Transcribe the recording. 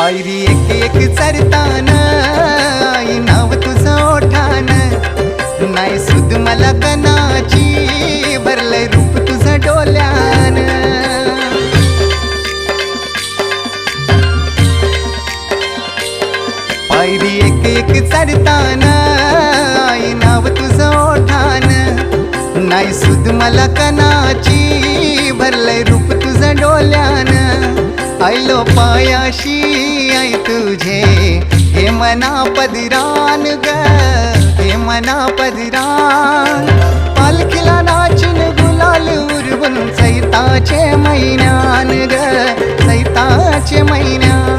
पायरी एक एक चरतान आई नाव तुझं ओठान नाही सुद मला कनाची भरलंय रूप तुझं डोल्यान पायरी एक एक चरतान आई नाव तुझं ओठान नाही सुद मला कनाची भरलंय रूप तुझं डोल्यान आयलो पायाशी आई तुझे हे मना पदरान ग हे मना पदरान पालखीला नाचून गुलाल उरवून चैताचे महिन्यान ग चैताचे महिन्यान